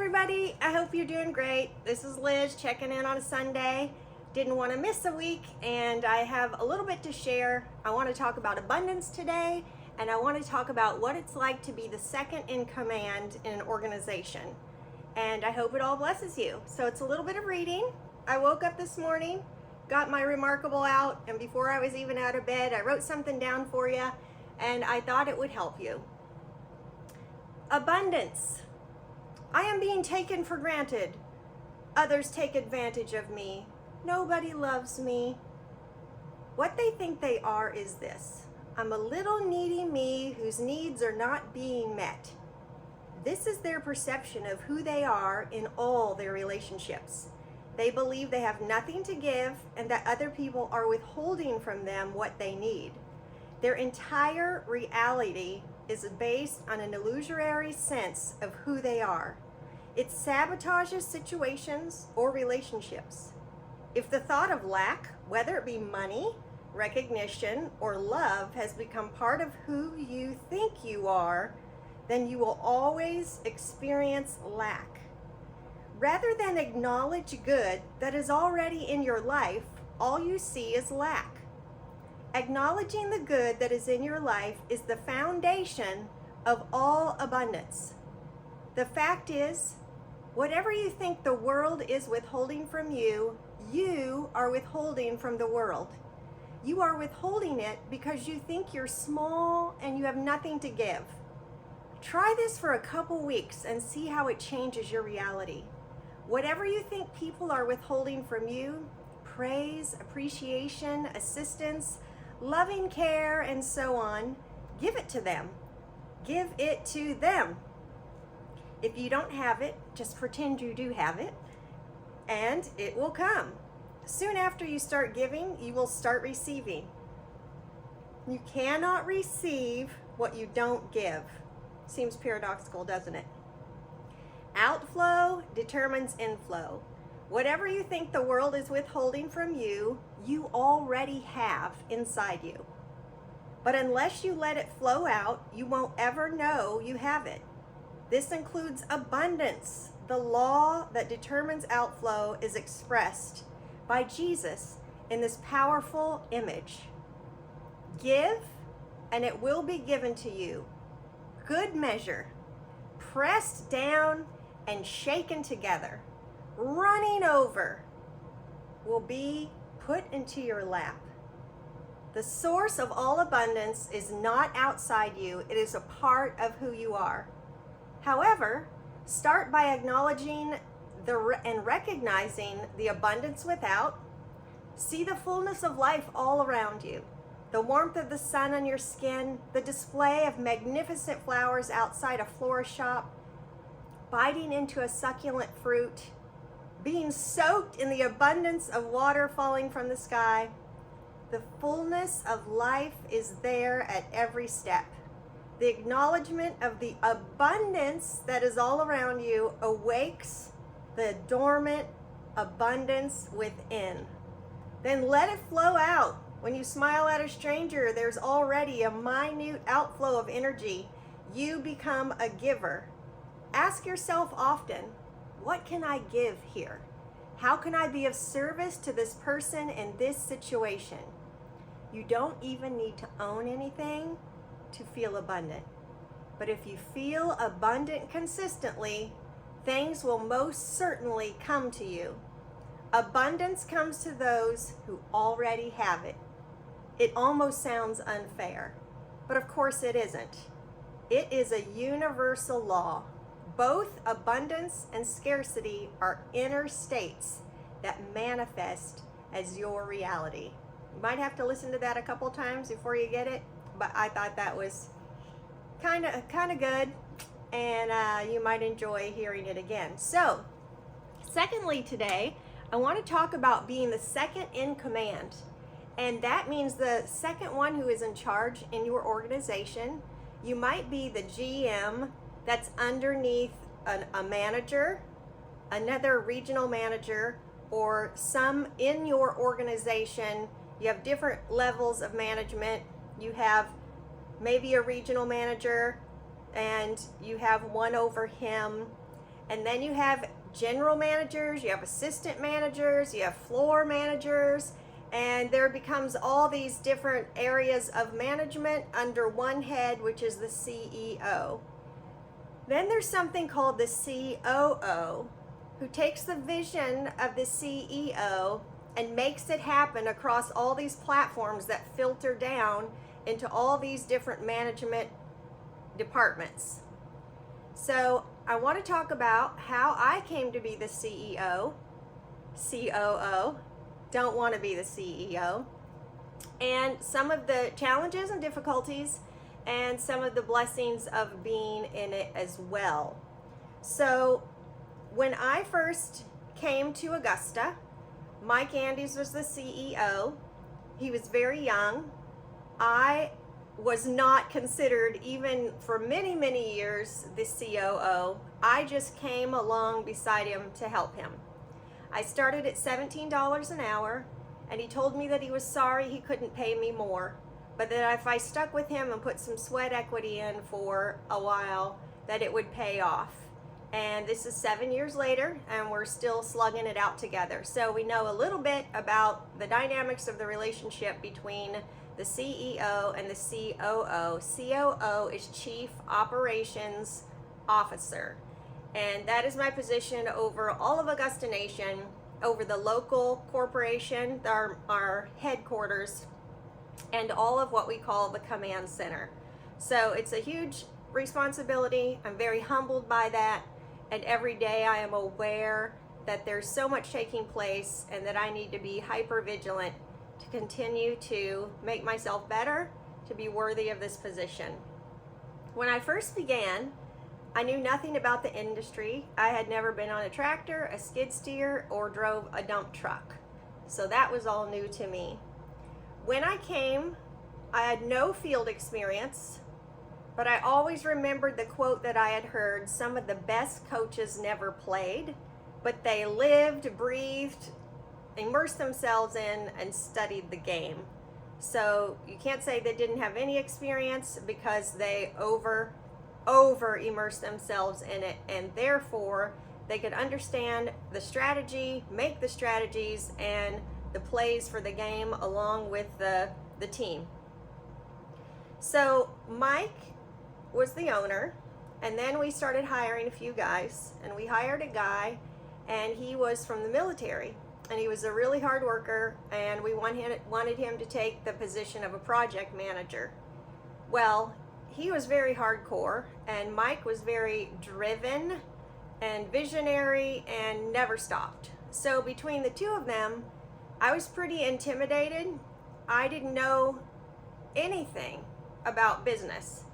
everybody, I hope you're doing great. This is Liz checking in on a Sunday. Didn't want to miss a week, and I have a little bit to share. I want to talk about abundance today, and I want to talk about what it's like to be the second in command in an organization. And I hope it all blesses you. So it's a little bit of reading. I woke up this morning, got my Remarkable out, and before I was even out of bed, I wrote something down for you, and I thought it would help you. Abundance. I am being taken for granted. Others take advantage of me. Nobody loves me. What they think they are is this: I'm a little needy me whose needs are not being met. This is their perception of who they are in all their relationships. They believe they have nothing to give and that other people are withholding from them what they need. Their entire reality is based on an illusory sense of who they are. It sabotages situations or relationships. If the thought of lack, whether it be money, recognition, or love, has become part of who you think you are, then you will always experience lack. Rather than acknowledge good that is already in your life, all you see is lack. Acknowledging the good that is in your life is the foundation of all abundance. The fact is, whatever you think the world is withholding from you, you are withholding from the world. You are withholding it because you think you're small and you have nothing to give. Try this for a couple weeks and see how it changes your reality. Whatever you think people are withholding from you, praise, appreciation, assistance, loving care, and so on, give it to them. Give it to them. If you don't have it, just pretend you do have it, and it will come. Soon after you start giving, you will start receiving. You cannot receive what you don't give. Seems paradoxical, doesn't it? Outflow determines inflow. Whatever you think the world is withholding from you, you already have inside you. But unless you let it flow out, you won't ever know you have it. This includes abundance. The law that determines outflow is expressed by Jesus in this powerful image. Give, and it will be given to you. Good measure, pressed down and shaken together, running over, will be put into your lap. The source of all abundance is not outside you. It is a part of who you are. However, start by acknowledging and recognizing the abundance without. See the fullness of life all around you. The warmth of the sun on your skin, the display of magnificent flowers outside a florist shop, biting into a succulent fruit, being soaked in the abundance of water falling from the sky. The fullness of life is there at every step. The acknowledgement of the abundance that is all around you awakes the dormant abundance within. Then let it flow out. When you smile at a stranger, there's already a minute outflow of energy. You become a giver. Ask yourself often, what can I give here? How can I be of service to this person in this situation? You don't even need to own anything to feel abundant. But if you feel abundant consistently, things will most certainly come to you. Abundance comes to those who already have it. It almost sounds unfair, but of course it isn't. It is a universal law. Both abundance and scarcity are inner states that manifest as your reality. You might have to listen to that a couple times before you get it, but I thought that was kind of good, and you might enjoy hearing it again. So, secondly today, I want to talk about being the second in command, and that means the second one who is in charge in your organization. You might be the GM that's underneath a manager, another regional manager, or some in your organization. You have different levels of management. You have maybe a regional manager and you have one over him, And then you have general managers, you have assistant managers, you have floor managers, and there becomes all these different areas of management under one head, which is the CEO. Then there's something called the COO, who takes the vision of the CEO and makes it happen across all these platforms that filter down into all these different management departments. So I want to talk about how I came to be the CEO, COO, don't want to be the CEO, and some of the challenges and difficulties and some of the blessings of being in it as well. So when I first came to Augusta, Mike Andes was the CEO. He was very young. I was not considered, even for many, many years, the COO. I just came along beside him to help him. I started at $17 an hour, and he told me that he was sorry he couldn't pay me more, but that if I stuck with him and put some sweat equity in for a while, that it would pay off. And this is 7 years later, and we're still slugging it out together. So we know a little bit about the dynamics of the relationship between the CEO and the COO. COO is Chief Operations Officer, and that is my position over all of Augusta Nation, over the local corporation, our headquarters, and all of what we call the command center. So it's a huge responsibility. I'm very humbled by that, and every day I am aware that there's so much taking place and that I need to be hyper vigilant to continue to make myself better, to be worthy of this position. When I first began, I knew nothing about the industry. I had never been on a tractor, a skid steer, or drove a dump truck. So that was all new to me. When I came, I had no field experience, but I always remembered the quote that I had heard: some of the best coaches never played, but they lived, breathed, immersed themselves in, and studied the game. So you can't say they didn't have any experience, because they over immersed themselves in it, and therefore they could understand the strategy, make the strategies and the plays for the game along with the team. So Mike was the owner, and then we started hiring a few guys, and we hired a guy, and he was from the military, and he was a really hard worker, and we wanted him to take the position of a project manager. Well, he was very hardcore, and Mike was very driven and visionary and never stopped. So between the two of them, I was pretty intimidated. I didn't know anything about business,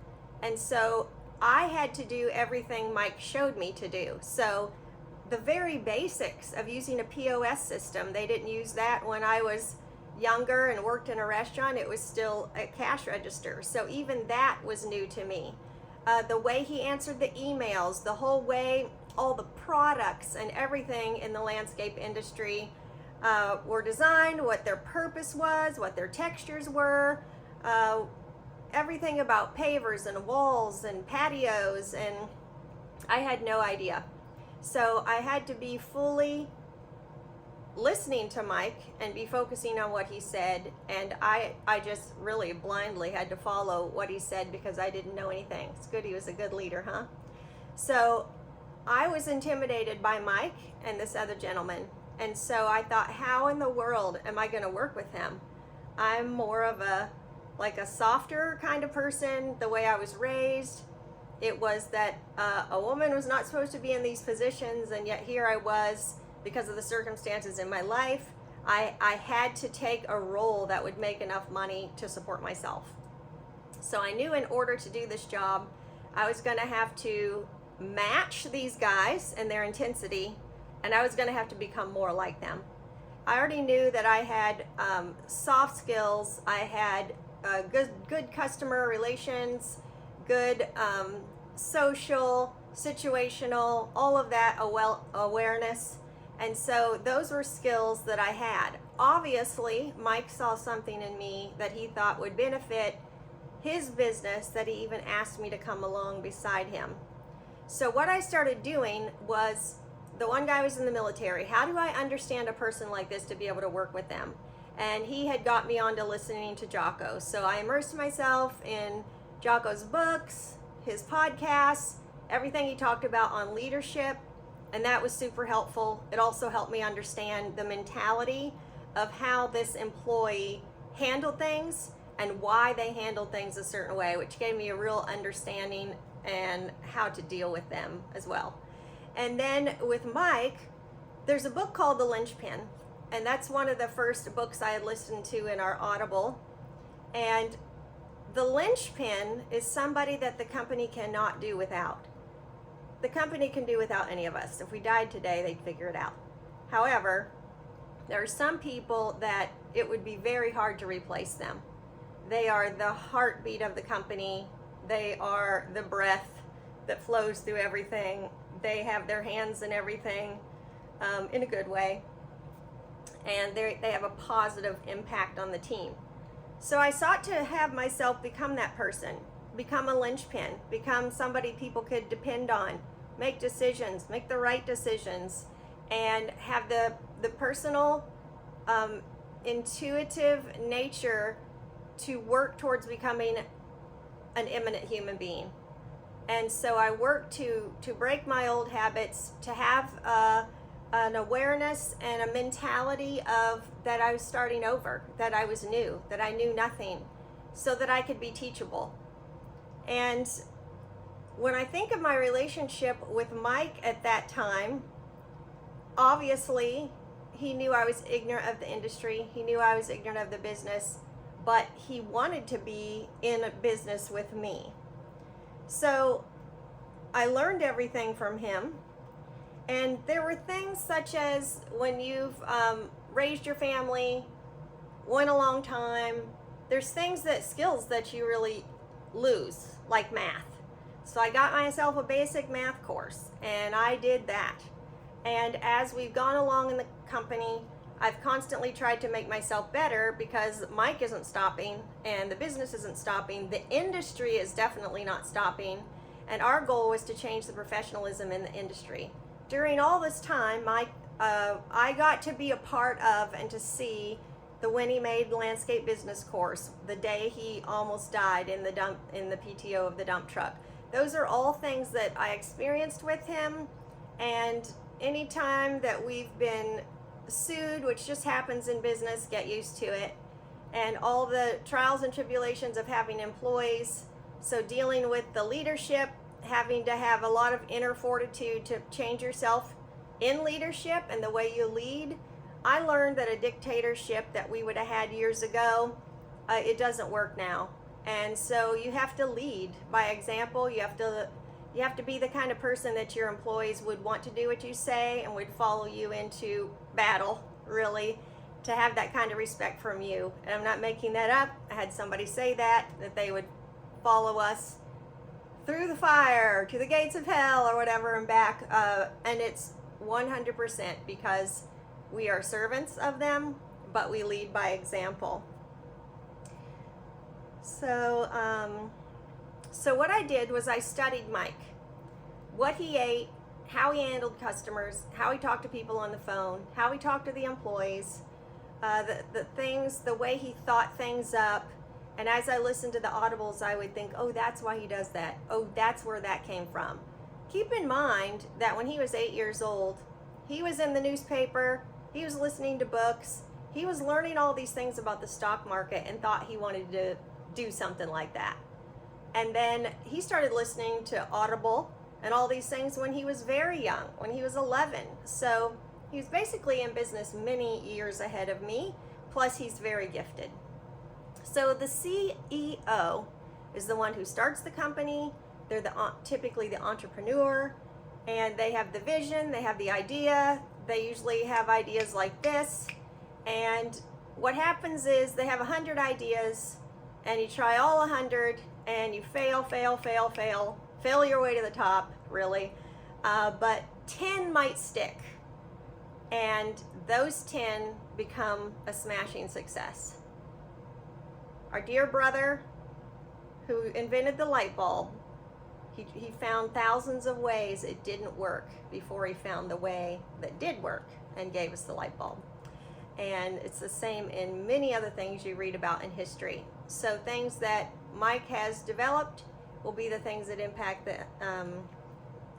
and so I had to do everything Mike showed me to do. So the very basics of using a POS system, they didn't use that when I was younger and worked in a restaurant. It was still a cash register, so even that was new to me. The way he answered the emails, the whole way all the products and everything in the landscape industry were designed, what their purpose was, what their textures were, everything about pavers and walls and patios, and I had no idea. So I had to be fully listening to Mike and be focusing on what he said, and I just really blindly had to follow what he said because I didn't know anything. It's good he was a good leader, huh? So I was intimidated by Mike and this other gentleman, and so I thought, how in the world am I going to work with him? I'm more of a softer kind of person. The way I was raised, it was that a woman was not supposed to be in these positions, and yet here I was. Because of the circumstances in my life, I had to take a role that would make enough money to support myself. So I knew in order to do this job, I was going to have to match these guys and their intensity, and I was going to have to become more like them. I already knew that I had soft skills. I had good customer relations, good social, situational, all of that awareness. And so those were skills that I had. Obviously, Mike saw something in me that he thought would benefit his business, that he even asked me to come along beside him. So what I started doing was, the one guy was in the military. How do I understand a person like this to be able to work with them? And he had got me onto listening to Jocko. So I immersed myself in Jocko's books, his podcasts, everything he talked about on leadership, and that was super helpful. It also helped me understand the mentality of how this employee handled things and why they handled things a certain way, which gave me a real understanding and how to deal with them as well. And then with Mike, there's a book called The Linchpin, and that's one of the first books I had listened to in our Audible. And the linchpin is somebody that the company cannot do without. The company can do without any of us. If we died today, they'd figure it out. However, there are some people that it would be very hard to replace them. They are the heartbeat of the company. They are the breath that flows through everything. They have their hands in everything, in a good way. And they have a positive impact on the team. So I sought to have myself become that person, become a linchpin, become somebody people could depend on, make decisions, make the right decisions, and have the personal, intuitive nature to work towards becoming an eminent human being. And so I worked to break my old habits, to have an awareness and a mentality of that I was starting over, that I was new, that I knew nothing, so that I could be teachable. And when I think of my relationship with Mike at that time, obviously he knew I was ignorant of the industry, he knew I was ignorant of the business, but he wanted to be in a business with me. So I learned everything from him. And there were things such as when you've raised your family, went a long time, there's skills that you really lose, like math. So I got myself a basic math course, and I did that. And as we've gone along in the company, I've constantly tried to make myself better, because Mike isn't stopping and the business isn't stopping. The industry is definitely not stopping. And our goal was to change the professionalism in the industry. During all this time, I got to be a part of and to see the Winnie Made landscape business course, the day he almost died in the PTO of the dump truck. Those are all things that I experienced with him. And anytime that we've been sued, which just happens in business, get used to it. And all the trials and tribulations of having employees. So dealing with the leadership, having to have a lot of inner fortitude to change yourself in leadership and the way you lead. I learned that a dictatorship that we would have had years ago, it doesn't work now. And so you have to lead by example. You have to be the kind of person that your employees would want to do what you say and would follow you into battle, really, to have that kind of respect from you. And I'm not making that up. I had somebody say that they would follow us through the fire to the gates of hell or whatever and back, and it's 100% because we are servants of them, but we lead by example. So what I did was I studied Mike, what he ate, how he handled customers, how he talked to people on the phone, how he talked to the employees, the way he thought things up. And as I listened to the audibles, I would think, oh, that's why he does that. Oh, that's where that came from. Keep in mind that when he was 8 years old, he was in the newspaper, he was listening to books, he was learning all these things about the stock market and thought he wanted to do something like that. And then he started listening to Audible and all these things when he was very young, when he was 11. So he was basically in business many years ahead of me, plus he's very gifted. So the CEO is the one who starts the company. They're typically the entrepreneur, and they have the vision, they have the idea. They usually have ideas like this. And what happens is they have 100 ideas, and you try all 100, and you fail your way to the top, really. But 10 might stick, and those 10 become a smashing success. Our dear brother who invented the light bulb, He found thousands of ways it didn't work before he found the way that did work and gave us the light bulb. And it's the same in many other things you read about in history. So things that Mike has developed will be the things that impact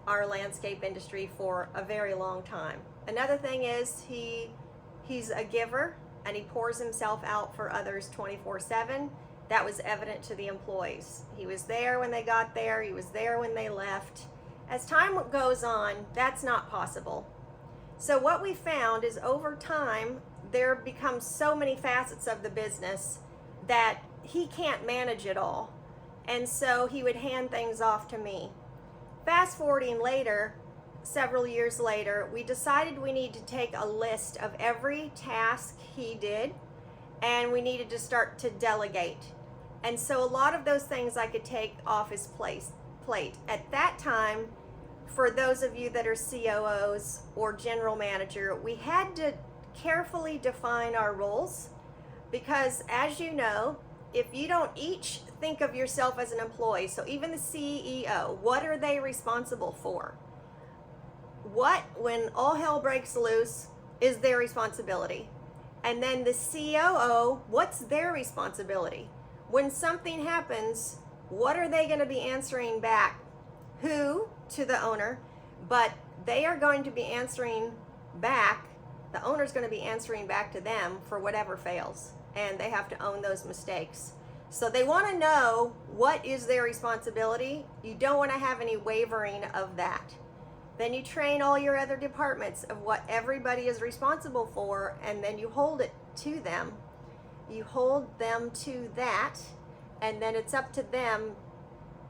our landscape industry for a very long time. Another thing is he's a giver, and he pours himself out for others 24/7. That was evident to the employees. He was there when they got there. He was there when they left. As time goes on, that's not possible. So what we found is over time, there becomes so many facets of the business that he can't manage it all. And so he would hand things off to me. Fast forwarding later, several years later, we decided we need to take a list of every task he did, and we needed to start to delegate. And so a lot of those things I could take off his plate. At that time, for those of you that are COOs or general manager, we had to carefully define our roles, because as you know, if you don't each think of yourself as an employee, so even the CEO, what are they responsible for? What, when all hell breaks loose, is their responsibility? And then the COO, what's their responsibility? When something happens, what are they going to be answering back? Who? To the owner, but they are going to be answering back, the owner's going to be answering back to them for whatever fails, and they have to own those mistakes. So they want to know what is their responsibility. You don't want to have any wavering of that. Then you train all your other departments of what everybody is responsible for, and then you hold it to them. You hold them to that, and then it's up to them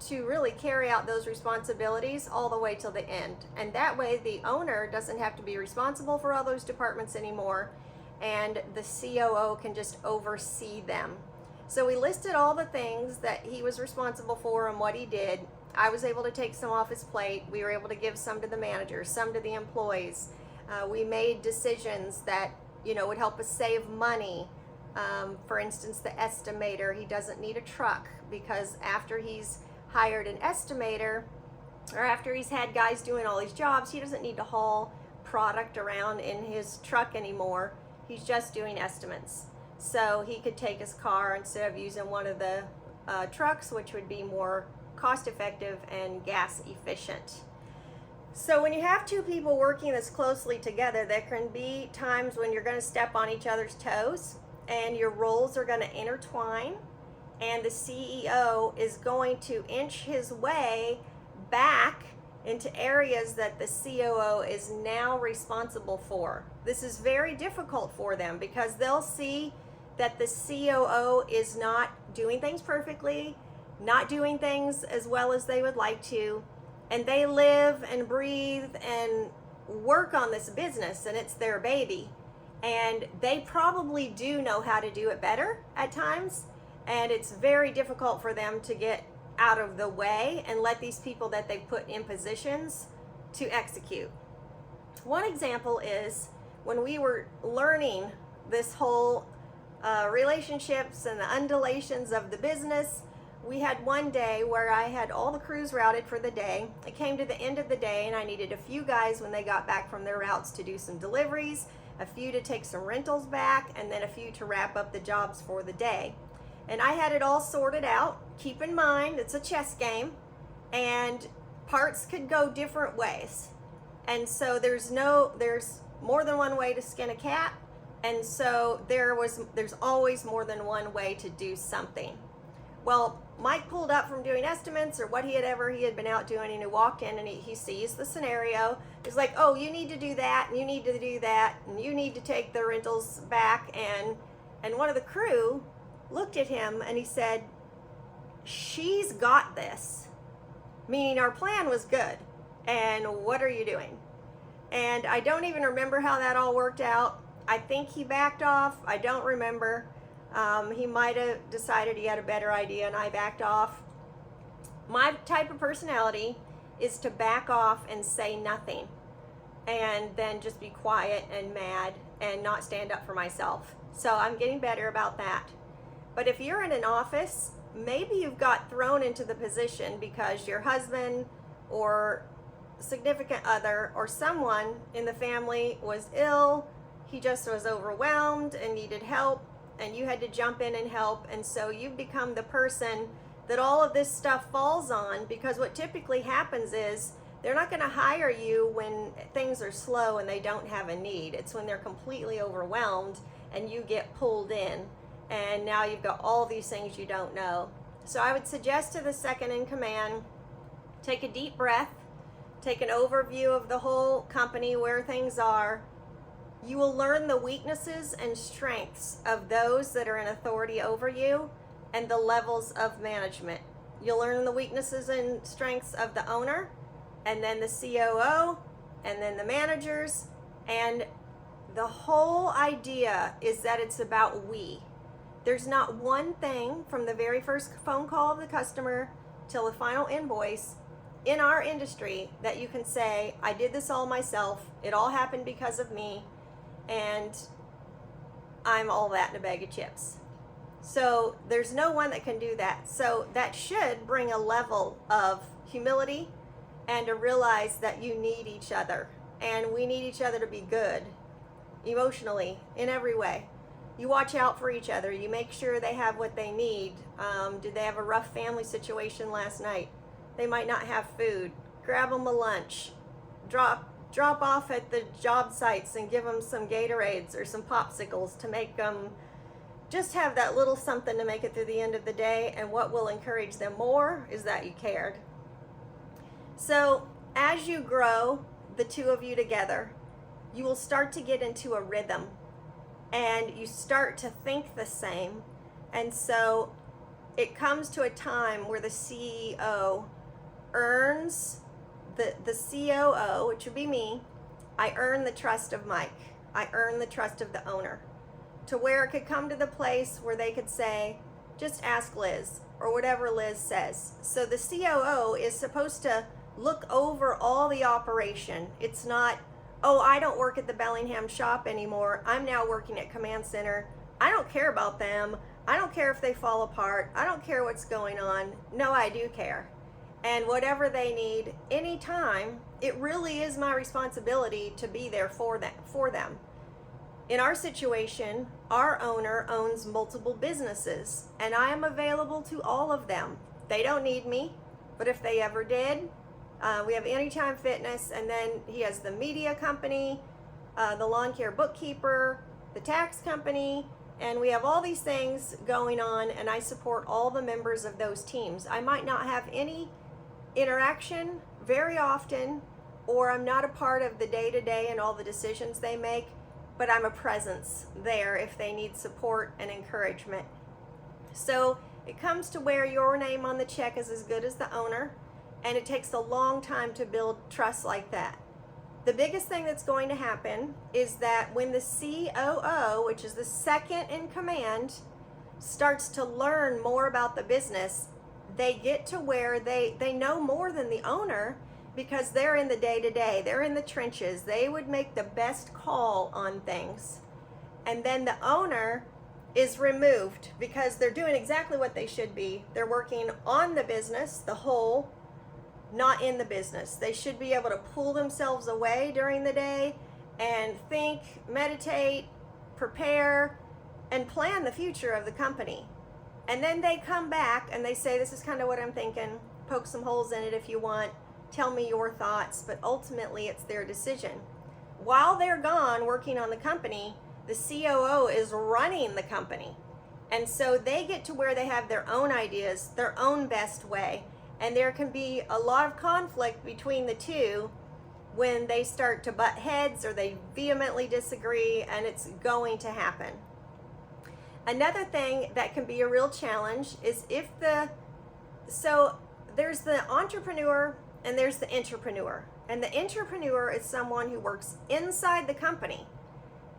to really carry out those responsibilities all the way till the end. And that way the owner doesn't have to be responsible for all those departments anymore, and the COO can just oversee them. So we listed all the things that he was responsible for and what he did. I was able to take some off his plate. We were able to give some to the managers, some to the employees. We made decisions that, would help us save money. For instance, the estimator, he doesn't need a truck, because after he's hired an estimator, or after he's had guys doing all these jobs, he doesn't need to haul product around in his truck anymore. He's just doing estimates. So he could take his car instead of using one of the trucks, which would be more cost effective and gas efficient. So when you have two people working this closely together, there can be times when you're going to step on each other's toes, and your roles are going to intertwine, and the CEO is going to inch his way back into areas that the COO is now responsible for. This is very difficult for them, because they'll see that the COO is not doing things perfectly, not doing things as well as they would like to, and they live and breathe and work on this business, and it's their baby. And they probably do know how to do it better at times, and it's very difficult for them to get out of the way and let these people that they've put in positions to execute. One example is when we were learning this whole relationships and the undulations of the business. We had one day where I had all the crews routed for the day. It came to the end of the day, and I needed a few guys when they got back from their routes to do some deliveries, a few to take some rentals back, and then a few to wrap up the jobs for the day. And I had it all sorted out. Keep in mind, it's a chess game, and parts could go different ways. And so there's more than one way to skin a cat, and so there's always more than one way to do something. Well, Mike pulled up from doing estimates or what he had been out doing, and he walked in and he sees the scenario. He's like, oh, you need to do that, and you need to do that, and you need to take the rentals back. And one of the crew looked at him and he said, she's got this. Meaning our plan was good. And what are you doing? And I don't even remember how that all worked out. I think he backed off. I don't remember. He might have decided he had a better idea and I backed off. My type of personality is to back off and say nothing, and then just be quiet and mad and not stand up for myself. So I'm getting better about that. But if you're in an office maybe you've got thrown into the position because your husband or significant other or someone in the family was ill. He just was overwhelmed and needed help, and you had to jump in and help. And so you've become the person that all of this stuff falls on, because what typically happens is they're not going to hire you when things are slow and they don't have a need. It's when they're completely overwhelmed and you get pulled in, and now you've got all these things you don't know. So I would suggest to the second in command, take a deep breath, take an overview of the whole company, where things are. You will learn the weaknesses and strengths of those that are in authority over you and the levels of management. You'll learn the weaknesses and strengths of the owner, and then the COO, and then the managers. And the whole idea is that it's about we. There's not one thing from the very first phone call of the customer till the final invoice in our industry that you can say, I did this all myself, it all happened because of me, and I'm all that in a bag of chips. So there's no one that can do that. So that should bring a level of humility and to realize that you need each other, and we need each other to be good emotionally in every way. You watch out for each other. You make sure they have what they need. Did they have a rough family situation last night? They might not have food. Grab them a lunch. Drop off at the job sites and give them some Gatorades or some popsicles to make them just have that little something to make it through the end of the day. And what will encourage them more is that you cared. So as you grow, the two of you together, you will start to get into a rhythm, and you start to think the same. And so it comes to a time where the CEO earns the COO, which would be me. I earn the trust of Mike. I earn the trust of the owner, to where it could come to the place where they could say, just ask Liz, or whatever Liz says. So the COO is supposed to look over all the operation. It's not, oh, I don't work at the Bellingham shop anymore, I'm now working at Command Center, I don't care about them, I don't care if they fall apart, I don't care what's going on. No, I do care. And whatever they need, anytime, it really is my responsibility to be there for them. In our situation, our owner owns multiple businesses, and I am available to all of them. They don't need me, but if they ever did, we have Anytime Fitness, and then he has the media company, the lawn care bookkeeper, the tax company, and we have all these things going on, and I support all the members of those teams. I might not have any interaction very often, or I'm not a part of the day-to-day and all the decisions they make, but I'm a presence there if they need support and encouragement. So it comes to where your name on the check is as good as the owner, and it takes a long time to build trust like that. The biggest thing that's going to happen is that when the COO, which is the second in command, starts to learn more about the business, they get to where they know more than the owner, because they're in the day-to-day, they're in the trenches, they would make the best call on things. And then the owner is removed because they're doing exactly what they should be. They're working on the business, the whole, not in the business. They should be able to pull themselves away during the day and think, meditate, prepare, and plan the future of the company. And then they come back and they say, this is kind of what I'm thinking, poke some holes in it if you want, tell me your thoughts, but ultimately it's their decision. While they're gone working on the company, the COO is running the company. And so they get to where they have their own ideas, their own best way. And there can be a lot of conflict between the two when they start to butt heads or they vehemently disagree, and it's going to happen. Another thing that can be a real challenge is so there's the entrepreneur and there's the intrapreneur. And the intrapreneur is someone who works inside the company,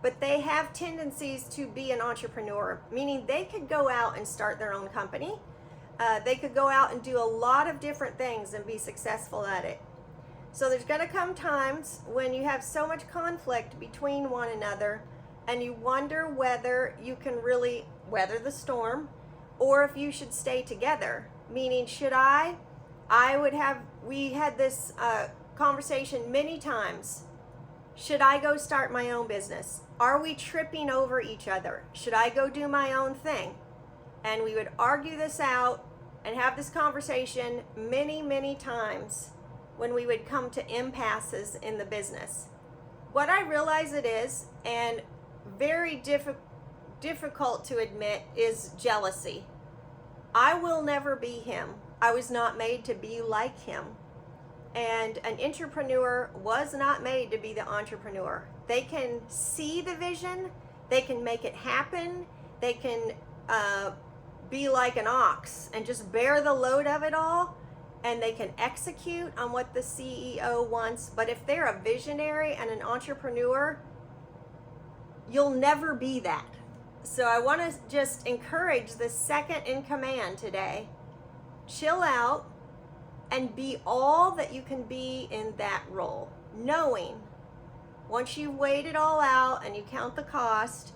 but they have tendencies to be an entrepreneur, meaning they could go out and start their own company. They could go out and do a lot of different things and be successful at it. So there's going to come times when you have so much conflict between one another, and you wonder whether you can really weather the storm, or if you should stay together. Meaning, we had this conversation many times. Should I go start my own business? Are we tripping over each other? Should I go do my own thing? And we would argue this out and have this conversation many, many times when we would come to impasses in the business. What I realize it is, and very difficult to admit, is jealousy. I will never be him. I was not made to be like him. And an entrepreneur was not made to be the entrepreneur. They can see the vision, they can make it happen, they can be like an ox and just bear the load of it all, and they can execute on what the CEO wants. But if they're a visionary and an entrepreneur, you'll never be that. So I want to just encourage the second in command today. Chill out and be all that you can be in that role, knowing once you've weighed it all out and you count the cost,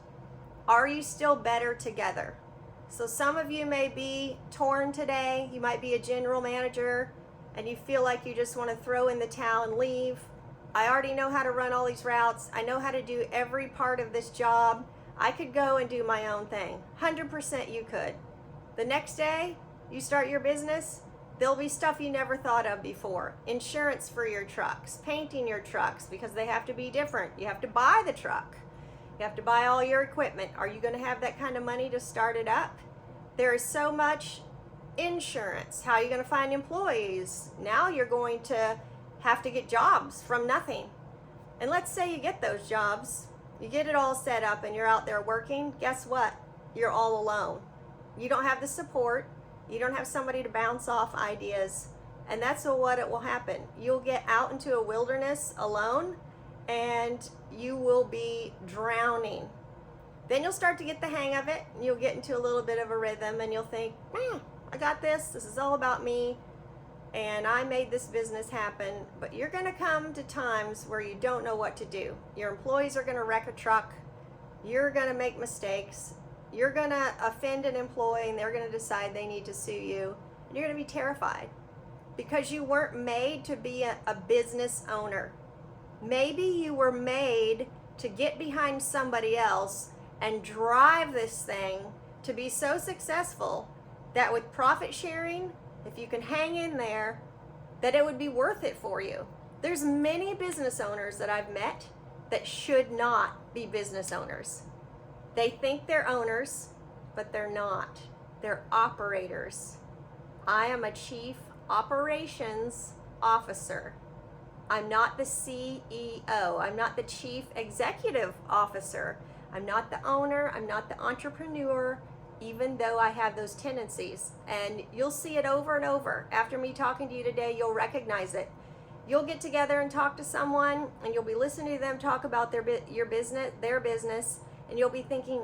are you still better together? So some of you may be torn today. You might be a general manager and you feel like you just want to throw in the towel and leave. I already know how to run all these routes. I know how to do every part of this job. I could go and do my own thing. 100% you could. The next day you start your business, there'll be stuff you never thought of before. Insurance for your trucks, painting your trucks because they have to be different. You have to buy the truck. You have to buy all your equipment. Are you going to have that kind of money to start it up? There is so much insurance. How are you going to find employees? Now you're going to have to get jobs from nothing. And let's say you get those jobs, you get it all set up and you're out there working. Guess what? You're all alone. You don't have the support. You don't have somebody to bounce off ideas. And that's what it will happen. You'll get out into a wilderness alone and you will be drowning. Then you'll start to get the hang of it and you'll get into a little bit of a rhythm and you'll think, I got this. This is all about me. And I made this business happen. But you're going to come to times where you don't know what to do. Your employees are going to wreck a truck. You're going to make mistakes. You're going to offend an employee and they're going to decide they need to sue you. And you're going to be terrified because you weren't made to be a business owner. Maybe you were made to get behind somebody else and drive this thing to be so successful that with profit sharing, if you can hang in there, that it would be worth it for you. There's many business owners that I've met that should not be business owners. They think they're owners, but they're not. They're operators. I am a chief operations officer. I'm not the CEO. I'm not the chief executive officer. I'm not the owner. I'm not the entrepreneur, even though I have those tendencies. And you'll see it over and over. After me talking to you today, you'll recognize it. You'll get together and talk to someone, and you'll be listening to them talk about their business, and you'll be thinking,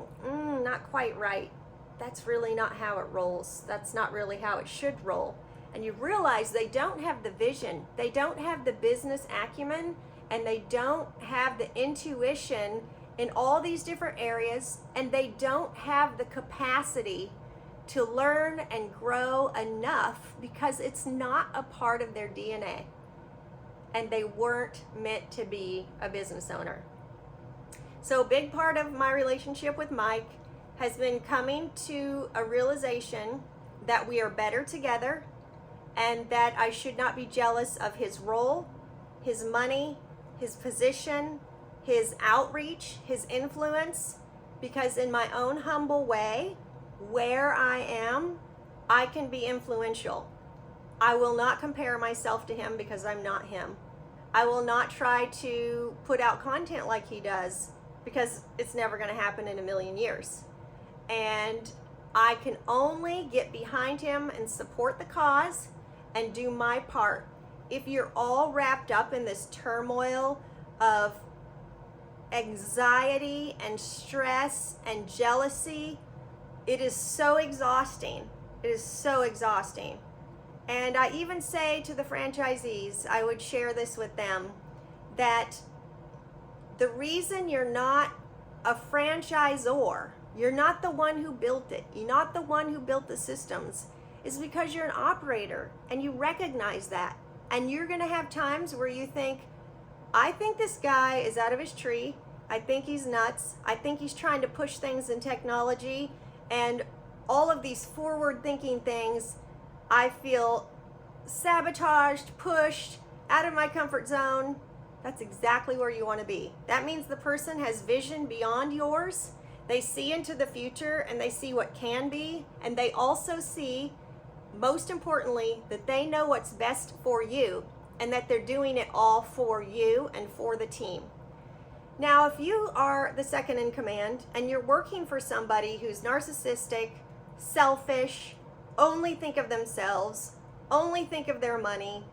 not quite right. That's really not how it rolls. That's not really how it should roll. And you realize they don't have the vision. They don't have the business acumen, and they don't have the intuition in all these different areas, and they don't have the capacity to learn and grow enough because it's not a part of their DNA. And they weren't meant to be a business owner. So a big part of my relationship with Mike has been coming to a realization that we are better together and that I should not be jealous of his role, his money, his position, his outreach, his influence, because in my own humble way, where I am, I can be influential. I will not compare myself to him because I'm not him. I will not try to put out content like he does because it's never going to happen in a million years. And I can only get behind him and support the cause and do my part. If you're all wrapped up in this turmoil of anxiety and stress and jealousy, it is so exhausting. It is so exhausting. And I even say to the franchisees, I would share this with them, that the reason you're not a franchisor, You're not the one who built it. You're not the one who built the systems. It's because you're an operator and you recognize that. And you're going to have times where you think, I think this guy is out of his tree. I think he's nuts. I think he's trying to push things in technology and all of these forward thinking things. I feel sabotaged, pushed, out of my comfort zone. That's exactly where you want to be. That means the person has vision beyond yours. They see into the future and they see what can be. And they also see, most importantly, that they know what's best for you and that they're doing it all for you and for the team. Now, if you are the second in command and you're working for somebody who's narcissistic, selfish, only think of themselves, only think of their money,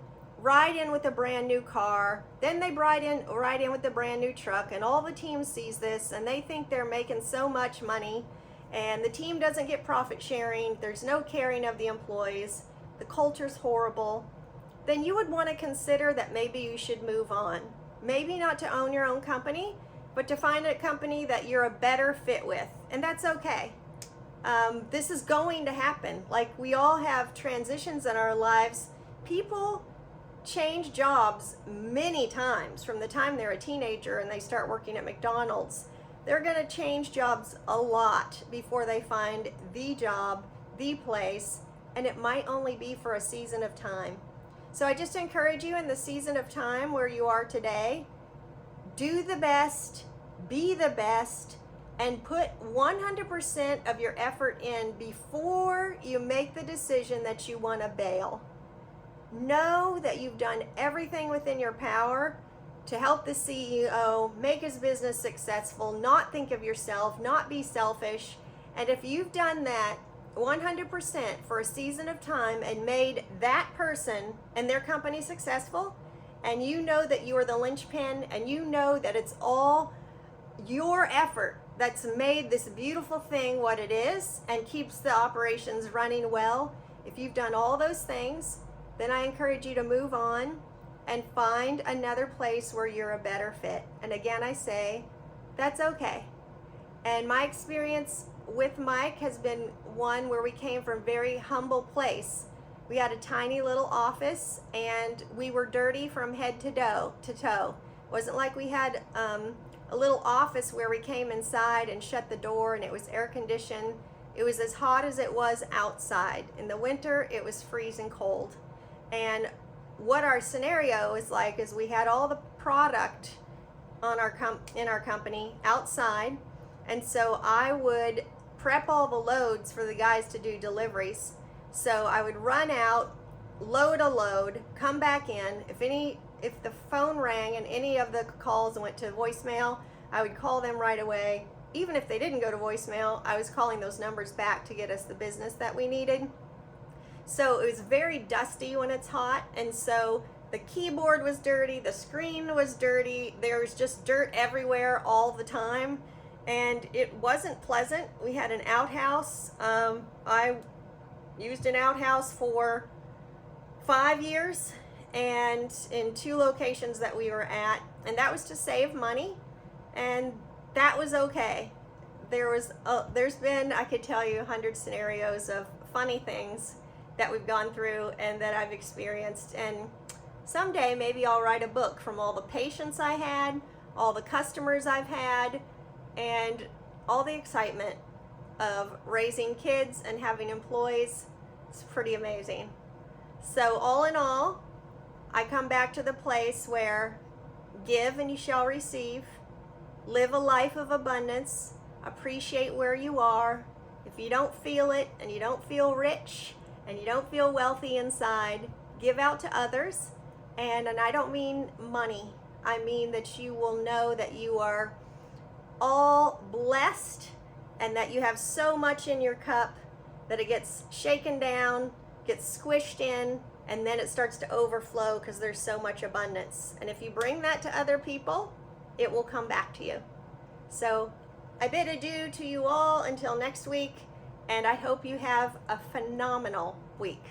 ride in with a brand new car, then they ride in with a brand new truck, and all the team sees this and they think they're making so much money and the team doesn't get profit sharing, there's no caring of the employees, the culture's horrible, then you would want to consider that maybe you should move on. Maybe not to own your own company, but to find a company that you're a better fit with, and that's okay. This is going to happen. Like, we all have transitions in our lives. People change jobs many times from the time they're a teenager and they start working at McDonald's. They're going to change jobs a lot before they find the job, the place, and it might only be for a season of time. So I just encourage you in the season of time where you are today, do the best, be the best, and put 100% of your effort in before you make the decision that you want to bail. Know that you've done everything within your power to help the CEO make his business successful, not think of yourself, not be selfish. And if you've done that 100% for a season of time and made that person and their company successful, and you know that you are the linchpin and you know that it's all your effort that's made this beautiful thing what it is and keeps the operations running well, if you've done all those things, then I encourage you to move on and find another place where you're a better fit. And again, I say, that's okay. And my experience with Mike has been one where we came from a very humble place. We had a tiny little office and we were dirty from head to toe. It wasn't like we had a little office where we came inside and shut the door and it was air conditioned. It was as hot as it was outside. In the winter, it was freezing cold. And what our scenario is like is we had all the product on in our company outside, and so I would prep all the loads for the guys to do deliveries. So I would run out, load a load, come back in. If the phone rang and any of the calls went to voicemail, I would call them right away. Even if they didn't go to voicemail, I was calling those numbers back to get us the business that we needed. So it was very dusty when it's hot, and so the keyboard was dirty, the screen was dirty, there was just dirt everywhere all the time, and it wasn't pleasant. We had an outhouse. I used an outhouse for 5 years and in 2 locations that we were at, and that was to save money, and that was okay. There's been, I could tell you 100 scenarios of funny things that we've gone through and that I've experienced, and someday maybe I'll write a book from all the patients I had, all the customers I've had, and all the excitement of raising kids and having employees. It's pretty amazing. So all in all, I come back to the place where give and you shall receive, live a life of abundance, appreciate where you are. If you don't feel it and you don't feel rich and you don't feel wealthy inside, give out to others. And I don't mean money. I mean that you will know that you are all blessed and that you have so much in your cup that it gets shaken down, gets squished in, and then it starts to overflow because there's so much abundance. And if you bring that to other people, it will come back to you. So I bid adieu to you all until next week, and I hope you have a phenomenal week.